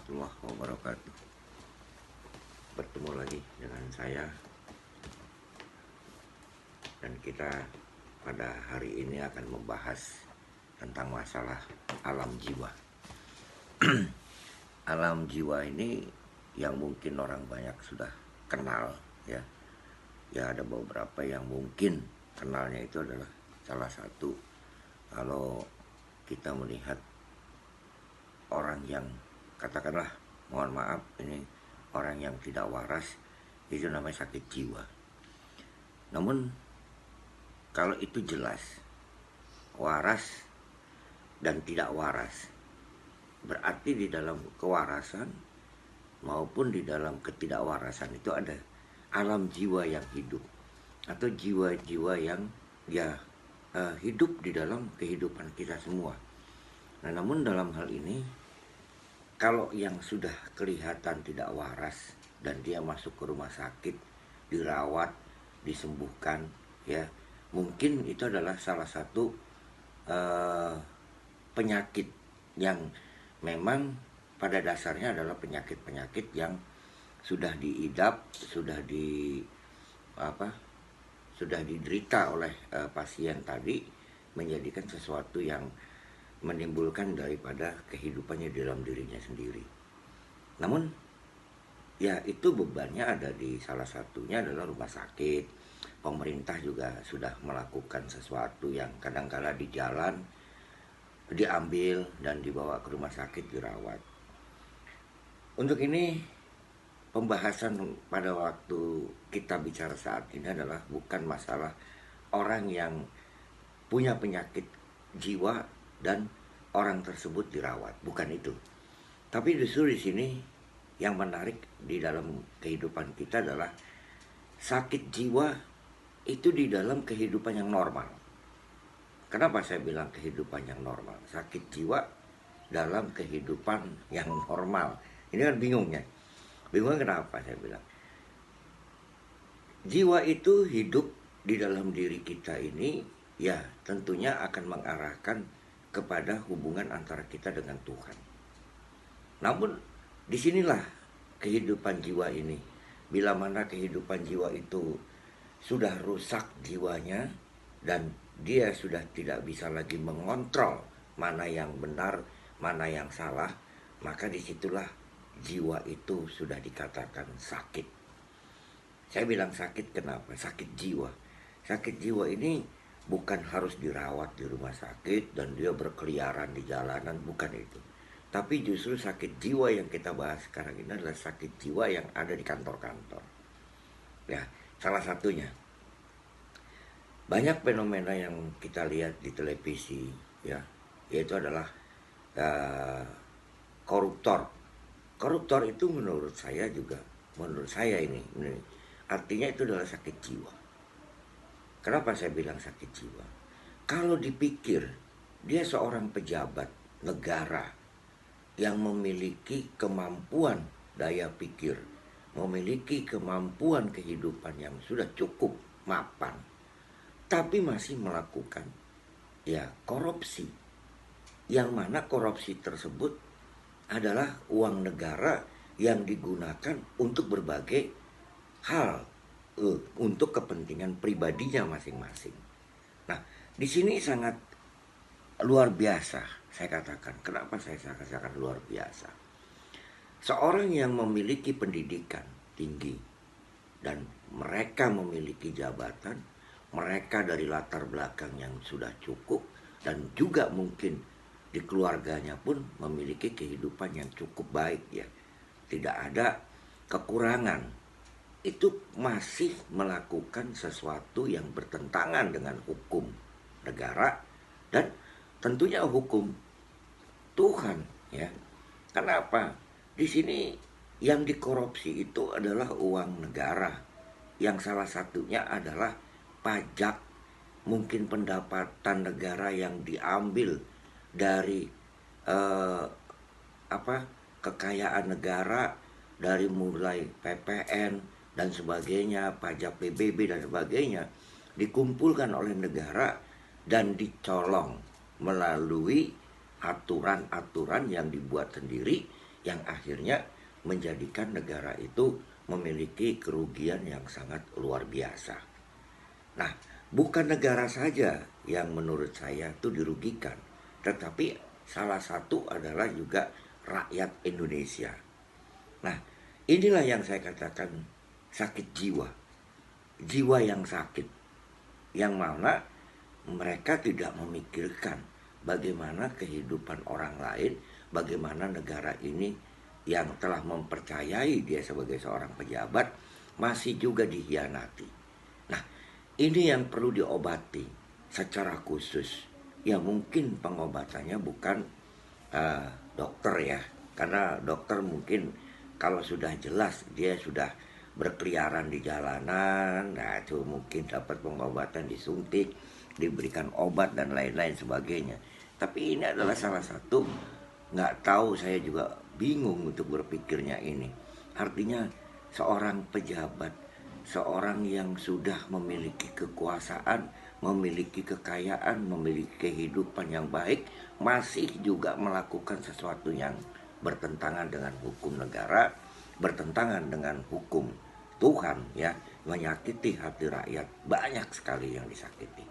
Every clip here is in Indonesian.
warahmatullahi wabarakatuh. Bertemu lagi dengan saya, dan kita pada hari ini akan membahas tentang masalah alam jiwa. Alam jiwa ini yang mungkin orang banyak sudah kenal, ya. Ya, ada beberapa yang mungkin kenalnya itu adalah salah satu, kalau kita melihat orang yang katakanlah, mohon maaf, ini orang yang tidak waras, itu namanya sakit jiwa. Namun kalau itu jelas, waras dan tidak waras, berarti di dalam kewarasan maupun di dalam ketidakwarasan itu ada alam jiwa yang hidup, atau jiwa-jiwa yang hidup di dalam kehidupan kita semua. Nah, namun dalam hal ini, kalau yang sudah kelihatan tidak waras dan dia masuk ke rumah sakit, dirawat, disembuhkan, ya, mungkin itu adalah salah satu penyakit yang memang pada dasarnya adalah penyakit-penyakit yang sudah diidap, sudah diderita oleh pasien tadi, menjadikan sesuatu yang menimbulkan daripada kehidupannya di dalam dirinya sendiri. Namun ya, itu bebannya ada di salah satunya adalah rumah sakit. Pemerintah juga sudah melakukan sesuatu yang kadang-kala di jalan diambil dan dibawa ke rumah sakit, dirawat. Untuk ini, pembahasan pada waktu kita bicara saat ini adalah bukan masalah orang yang punya penyakit jiwa dan orang tersebut dirawat, bukan itu. Tapi justru di sini yang menarik di dalam kehidupan kita adalah sakit jiwa itu di dalam kehidupan yang normal. Kenapa saya bilang kehidupan yang normal? Sakit jiwa dalam kehidupan yang normal. Ini kan bingungnya. Bingungnya kenapa saya bilang? Jiwa itu hidup di dalam diri kita ini, ya tentunya akan mengarahkan kepada hubungan antara kita dengan Tuhan. Namun disinilah kehidupan jiwa ini. Bila mana kehidupan jiwa itu sudah rusak jiwanya dan dia sudah tidak bisa lagi mengontrol mana yang benar, mana yang salah, maka disitulah jiwa itu sudah dikatakan sakit. Saya bilang sakit kenapa? Sakit jiwa. Sakit jiwa ini bukan harus dirawat di rumah sakit dan dia berkeliaran di jalanan, bukan itu. Tapi justru sakit jiwa yang kita bahas sekarang ini adalah sakit jiwa yang ada di kantor-kantor. Ya, salah satunya. Banyak fenomena yang kita lihat di televisi, ya, yaitu adalah koruptor. Koruptor itu menurut saya ini, artinya itu adalah sakit jiwa. Kenapa saya bilang sakit jiwa? Kalau dipikir dia seorang pejabat negara yang memiliki kemampuan daya pikir, memiliki kemampuan kehidupan yang sudah cukup mapan, tapi masih melakukan korupsi, yang mana korupsi tersebut adalah uang negara yang digunakan untuk berbagai hal, untuk kepentingan pribadinya masing-masing. Nah, di sini sangat luar biasa saya katakan. Kenapa saya katakan luar biasa? Seorang yang memiliki pendidikan tinggi dan mereka memiliki jabatan, mereka dari latar belakang yang sudah cukup, dan juga mungkin di keluarganya pun memiliki kehidupan yang cukup baik, ya. Tidak ada kekurangan. Itu masih melakukan sesuatu yang bertentangan dengan hukum negara dan tentunya hukum Tuhan, ya. Kenapa? Di sini yang dikorupsi itu adalah uang negara, yang salah satunya adalah pajak, mungkin pendapatan negara yang diambil dari kekayaan negara, dari mulai PPN dan sebagainya, pajak PBB dan sebagainya, dikumpulkan oleh negara dan dicolong melalui aturan-aturan yang dibuat sendiri, yang akhirnya menjadikan negara itu memiliki kerugian yang sangat luar biasa. Nah, bukan negara saja yang menurut saya itu dirugikan, tetapi salah satu adalah juga rakyat Indonesia. Nah, inilah yang saya katakan sakit jiwa. Jiwa yang sakit, yang mana mereka tidak memikirkan bagaimana kehidupan orang lain, bagaimana negara ini yang telah mempercayai dia sebagai seorang pejabat masih juga dihianati. Nah, ini yang perlu diobati secara khusus. Ya mungkin pengobatannya bukan dokter ya, karena dokter mungkin kalau sudah jelas dia sudah berkeliaran di jalanan, nah itu mungkin dapat pengobatan, disuntik, diberikan obat dan lain-lain sebagainya. Tapi ini adalah salah satu, nggak tahu, saya juga bingung untuk berpikirnya ini. Artinya seorang pejabat, seorang yang sudah memiliki kekuasaan, memiliki kekayaan, memiliki kehidupan yang baik, masih juga melakukan sesuatu yang bertentangan dengan hukum negara, bertentangan dengan hukum Tuhan, ya, menyakiti hati rakyat. Banyak sekali yang disakiti.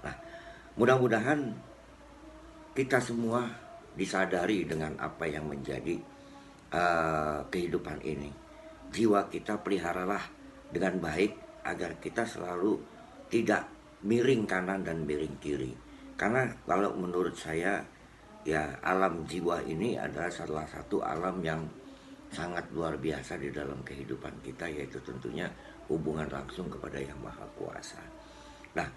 Nah, mudah-mudahan kita semua disadari dengan apa yang menjadi kehidupan ini. Jiwa kita peliharalah dengan baik agar kita selalu tidak miring kanan dan miring kiri. Karena kalau menurut saya, ya, alam jiwa ini adalah salah satu alam yang sangat luar biasa di dalam kehidupan kita, yaitu tentunya hubungan langsung kepada Yang Maha Kuasa. Nah,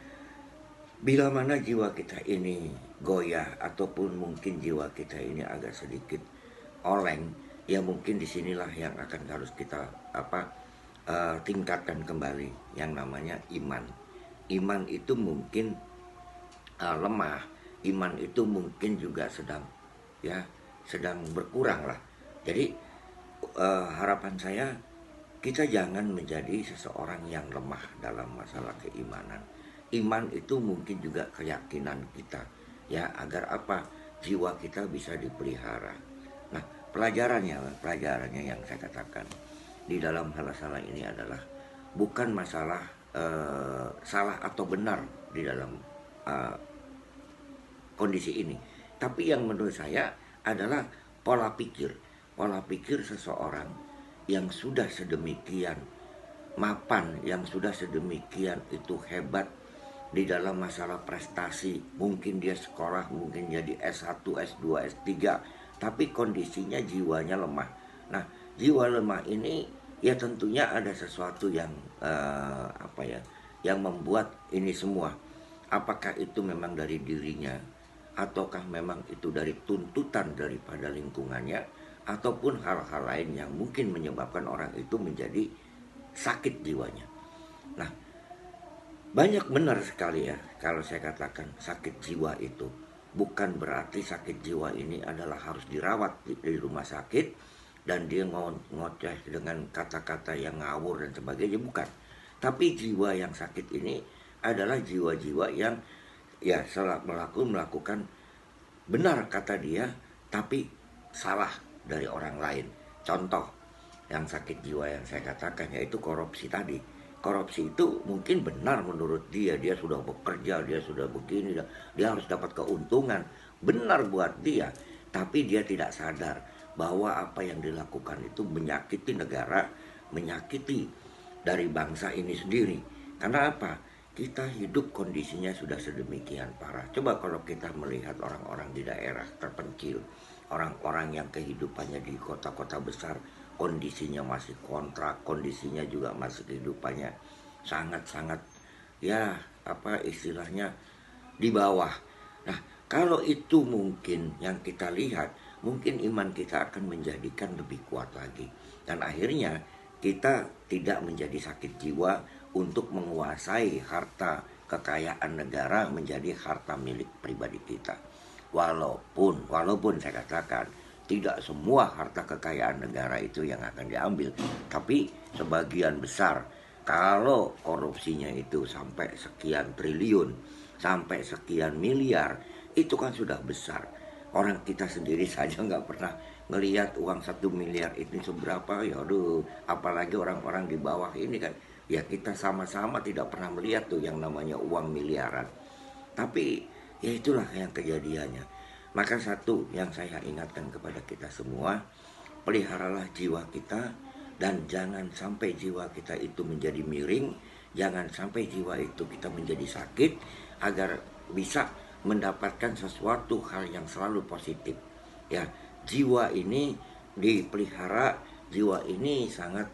bila mana jiwa kita ini goyah ataupun mungkin jiwa kita ini agak sedikit oleng, ya mungkin disinilah yang akan harus kita tingkatkan kembali yang namanya iman. Iman itu mungkin lemah, iman itu mungkin juga sedang berkurang lah. Jadi harapan saya, kita jangan menjadi seseorang yang lemah dalam masalah keimanan. Iman itu mungkin juga keyakinan kita, ya, agar apa, jiwa kita bisa dipelihara. Nah, pelajarannya yang saya katakan di dalam hal salah ini adalah bukan masalah salah atau benar di dalam kondisi ini, tapi yang menurut saya adalah pola pikir seseorang yang sudah sedemikian mapan, yang sudah sedemikian itu hebat di dalam masalah prestasi. Mungkin dia sekolah, mungkin jadi S1, S2, S3, tapi kondisinya jiwanya lemah. Nah, jiwa lemah ini ya tentunya ada sesuatu yang yang membuat ini semua. Apakah itu memang dari dirinya, ataukah memang itu dari tuntutan daripada lingkungannya, ataupun hal-hal lain yang mungkin menyebabkan orang itu menjadi sakit jiwanya. Nah, banyak benar sekali ya kalau saya katakan sakit jiwa itu bukan berarti sakit jiwa ini adalah harus dirawat di rumah sakit dan dia ngoceh dengan kata-kata yang ngawur dan sebagainya, bukan. Tapi jiwa yang sakit ini adalah jiwa-jiwa yang ya salah melakukan benar kata dia tapi salah dari orang lain. Contoh yang sakit jiwa yang saya katakan yaitu korupsi tadi. Korupsi itu mungkin benar menurut dia sudah bekerja, dia sudah begini, dia harus dapat keuntungan, benar buat dia, tapi dia tidak sadar bahwa apa yang dilakukan itu menyakiti negara, menyakiti dari bangsa ini sendiri. Karena apa? Kita hidup kondisinya sudah sedemikian parah. Coba kalau kita melihat orang-orang di daerah terpencil, orang-orang yang kehidupannya di kota-kota besar, kondisinya masih kontrak, kondisinya juga masih kehidupannya sangat-sangat istilahnya di bawah. Nah, kalau itu mungkin yang kita lihat, mungkin iman kita akan menjadikan lebih kuat lagi. Dan akhirnya kita tidak menjadi sakit jiwa untuk menguasai harta kekayaan negara menjadi harta milik pribadi kita. Walaupun saya katakan tidak semua harta kekayaan negara itu yang akan diambil, tapi sebagian besar. Kalau korupsinya itu sampai sekian triliun, sampai sekian miliar, itu kan sudah besar. Orang kita sendiri saja nggak pernah ngelihat uang 1 miliar itu seberapa, ya aduh, apalagi orang-orang di bawah ini kan, ya kita sama-sama tidak pernah melihat tuh yang namanya uang miliaran. Tapi ya itulah yang kejadiannya. Maka satu yang saya ingatkan kepada kita semua, peliharalah jiwa kita, dan jangan sampai jiwa kita itu menjadi miring, jangan sampai jiwa itu kita menjadi sakit, agar bisa mendapatkan sesuatu hal yang selalu positif. Ya, jiwa ini dipelihara, jiwa ini sangat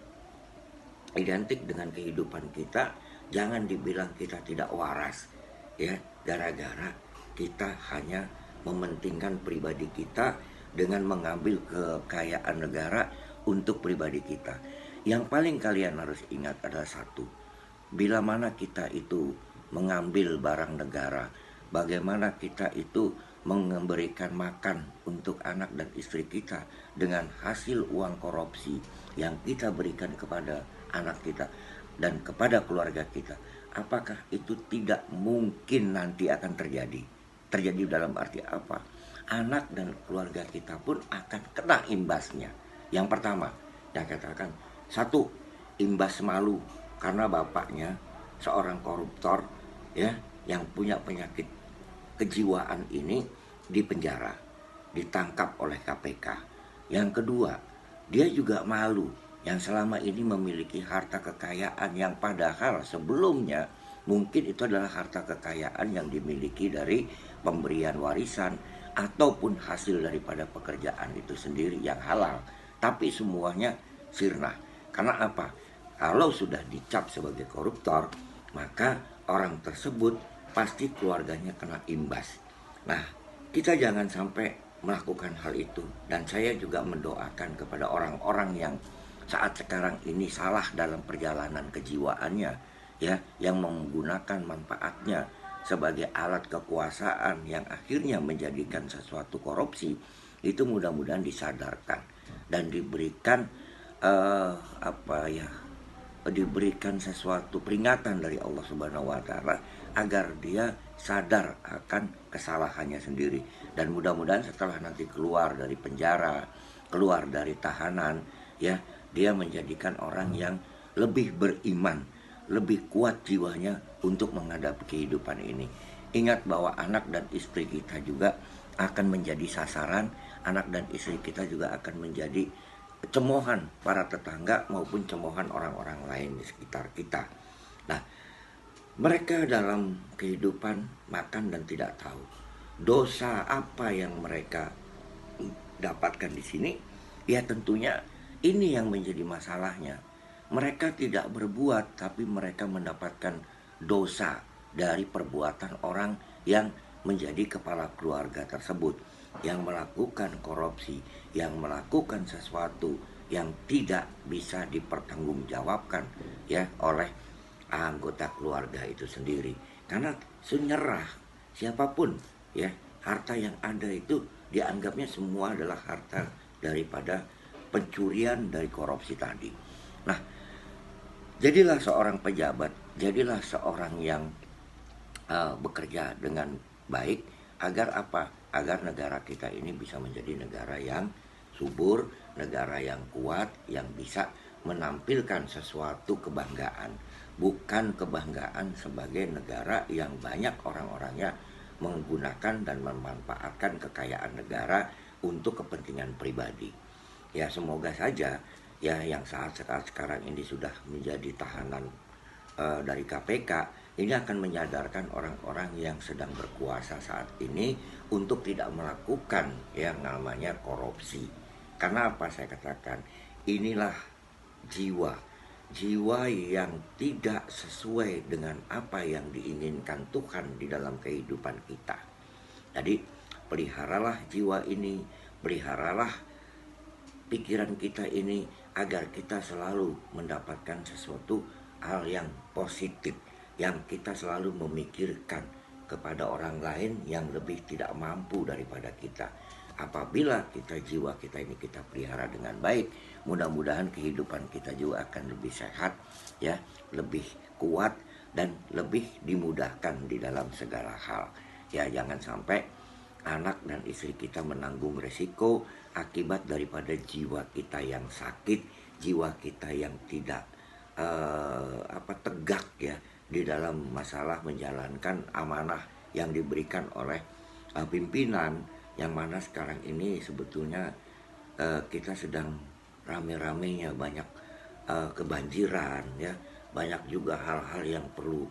identik dengan kehidupan kita. Jangan dibilang kita tidak waras, ya, gara-gara kita hanya mementingkan pribadi kita dengan mengambil kekayaan negara untuk pribadi kita. Yang paling kalian harus ingat adalah satu, bila mana kita itu mengambil barang negara, bagaimana kita itu memberikan makan untuk anak dan istri kita dengan hasil uang korupsi yang kita berikan kepada anak kita dan kepada keluarga kita, apakah itu tidak mungkin nanti akan terjadi? Terjadi dalam arti apa? Anak dan keluarga kita pun akan kena imbasnya. Yang pertama, yang katakan, satu, imbas malu karena bapaknya seorang koruptor, ya, yang punya penyakit kejiwaan ini dipenjara, ditangkap oleh KPK. Yang kedua, dia juga malu yang selama ini memiliki harta kekayaan yang padahal sebelumnya mungkin itu adalah harta kekayaan yang dimiliki dari pemberian warisan ataupun hasil daripada pekerjaan itu sendiri yang halal. Tapi semuanya sirna. Karena apa? Kalau sudah dicap sebagai koruptor, maka orang tersebut pasti keluarganya kena imbas. Nah, kita jangan sampai melakukan hal itu. Dan saya juga mendoakan kepada orang-orang yang saat sekarang ini salah dalam perjalanan kejiwaannya, ya, yang menggunakan manfaatnya sebagai alat kekuasaan yang akhirnya menjadikan sesuatu korupsi, itu mudah-mudahan disadarkan dan diberikan diberikan sesuatu peringatan dari Allah Subhanahu wa taala agar dia sadar akan kesalahannya sendiri. Dan mudah-mudahan setelah nanti keluar dari penjara, keluar dari tahanan, ya, dia menjadikan orang yang lebih beriman, lebih kuat jiwanya untuk menghadapi kehidupan ini. Ingat bahwa anak dan istri kita juga akan menjadi sasaran, anak dan istri kita juga akan menjadi cemoohan para tetangga maupun cemoohan orang-orang lain di sekitar kita. Nah, mereka dalam kehidupan makan dan tidak tahu dosa apa yang mereka dapatkan di sini. Ya tentunya ini yang menjadi masalahnya. Mereka tidak berbuat, tapi mereka mendapatkan dosa dari perbuatan orang yang menjadi kepala keluarga tersebut, yang melakukan korupsi, yang melakukan sesuatu yang tidak bisa dipertanggungjawabkan, ya, oleh anggota keluarga itu sendiri. Karena senyerah siapapun, ya, harta yang ada itu dianggapnya semua adalah harta daripada pencurian dari korupsi tadi. Nah, jadilah seorang pejabat, jadilah seorang yang bekerja dengan baik, agar apa? Agar negara kita ini bisa menjadi negara yang subur, negara yang kuat, yang bisa menampilkan sesuatu kebanggaan. Bukan kebanggaan sebagai negara yang banyak orang-orangnya menggunakan dan memanfaatkan kekayaan negara untuk kepentingan pribadi. Ya semoga saja, ya, yang saat sekarang ini sudah menjadi tahanan dari KPK, ini akan menyadarkan orang-orang yang sedang berkuasa saat ini untuk tidak melakukan yang namanya korupsi. Karena apa saya katakan? Inilah jiwa yang tidak sesuai dengan apa yang diinginkan Tuhan di dalam kehidupan kita. Jadi peliharalah jiwa ini, peliharalah pikiran kita ini, agar kita selalu mendapatkan sesuatu hal yang positif, yang kita selalu memikirkan kepada orang lain yang lebih tidak mampu daripada kita. Apabila jiwa kita ini kita pelihara dengan baik, mudah-mudahan kehidupan kita juga akan lebih sehat, ya, lebih kuat dan lebih dimudahkan di dalam segala hal. Ya, jangan sampai anak dan istri kita menanggung resiko akibat daripada jiwa kita yang sakit, jiwa kita yang tidak tegak ya di dalam masalah menjalankan amanah yang diberikan oleh pimpinan, yang mana sekarang ini sebetulnya kita sedang rame-ramenya banyak kebanjiran ya, banyak juga hal-hal yang perlu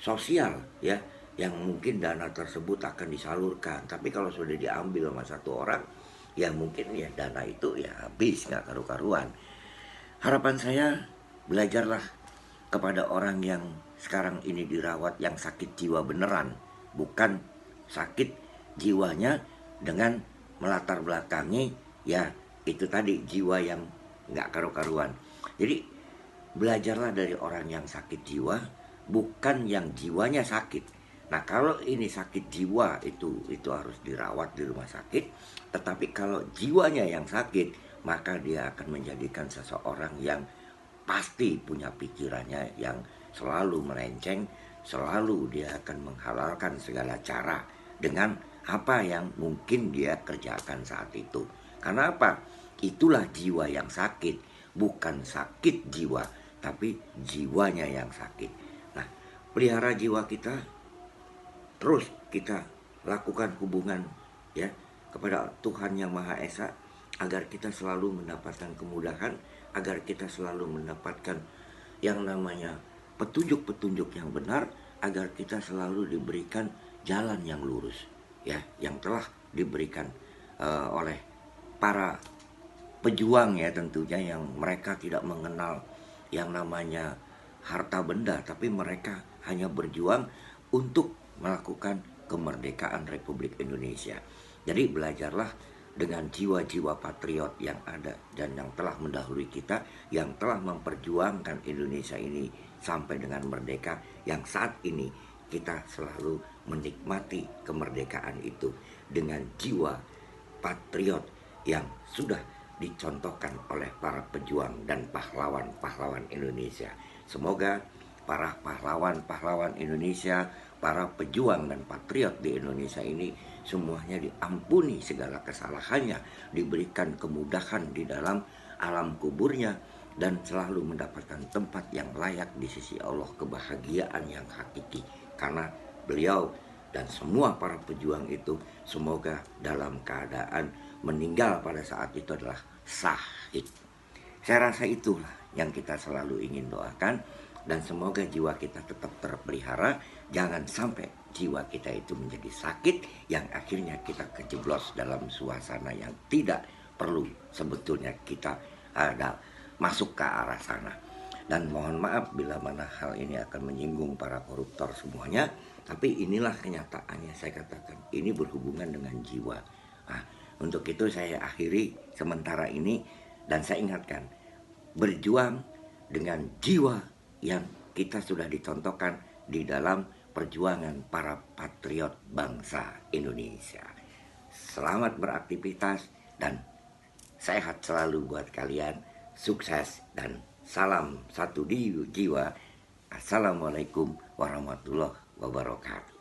sosial ya, yang mungkin dana tersebut akan disalurkan, tapi kalau sudah diambil sama satu orang ya mungkin ya dana itu ya habis, nggak karu-karuan. Harapan saya, belajarlah kepada orang yang sekarang ini dirawat yang sakit jiwa beneran, bukan sakit jiwanya dengan melatar belakangi ya itu tadi, jiwa yang nggak karu-karuan. Jadi belajarlah dari orang yang sakit jiwa, bukan yang jiwanya sakit. Nah kalau ini sakit jiwa itu harus dirawat di rumah sakit. Tetapi kalau jiwanya yang sakit, maka dia akan menjadikan seseorang yang pasti punya pikirannya yang selalu melenceng, selalu dia akan menghalalkan segala cara dengan apa yang mungkin dia kerjakan saat itu. Karena apa? Itulah jiwa yang sakit, bukan sakit jiwa, tapi jiwanya yang sakit. Nah, pelihara jiwa kita, terus kita lakukan hubungan ya kepada Tuhan Yang Maha Esa, agar kita selalu mendapatkan kemudahan, agar kita selalu mendapatkan yang namanya petunjuk-petunjuk yang benar, agar kita selalu diberikan jalan yang lurus ya, yang telah diberikan oleh para pejuang ya tentunya, yang mereka tidak mengenal yang namanya harta benda, tapi mereka hanya berjuang untuk melakukan kemerdekaan Republik Indonesia. Jadi belajarlah dengan jiwa-jiwa patriot yang ada dan yang telah mendahului kita, yang telah memperjuangkan Indonesia ini sampai dengan merdeka, yang saat ini kita selalu menikmati kemerdekaan itu dengan jiwa patriot yang sudah dicontohkan oleh para pejuang dan pahlawan-pahlawan Indonesia. Semoga para pahlawan-pahlawan Indonesia, para pejuang dan patriot di Indonesia ini semuanya diampuni segala kesalahannya, diberikan kemudahan di dalam alam kuburnya, dan selalu mendapatkan tempat yang layak di sisi Allah, kebahagiaan yang hakiki. Karena beliau dan semua para pejuang itu semoga dalam keadaan meninggal pada saat itu adalah syahid. Saya rasa itulah yang kita selalu ingin doakan, dan semoga jiwa kita tetap terpelihara. Jangan sampai jiwa kita itu menjadi sakit yang akhirnya kita kejeblos dalam suasana yang tidak perlu sebetulnya kita ada masuk ke arah sana. Dan mohon maaf bila mana hal ini akan menyinggung para koruptor semuanya, tapi inilah kenyataannya. Saya katakan ini berhubungan dengan jiwa. Nah, untuk itu saya akhiri sementara ini, dan saya ingatkan, berjuang dengan jiwa yang kita sudah dicontohkan di dalam perjuangan para patriot bangsa Indonesia. Selamat beraktivitas dan sehat selalu buat kalian. Sukses dan salam satu jiwa. Assalamualaikum warahmatullahi wabarakatuh.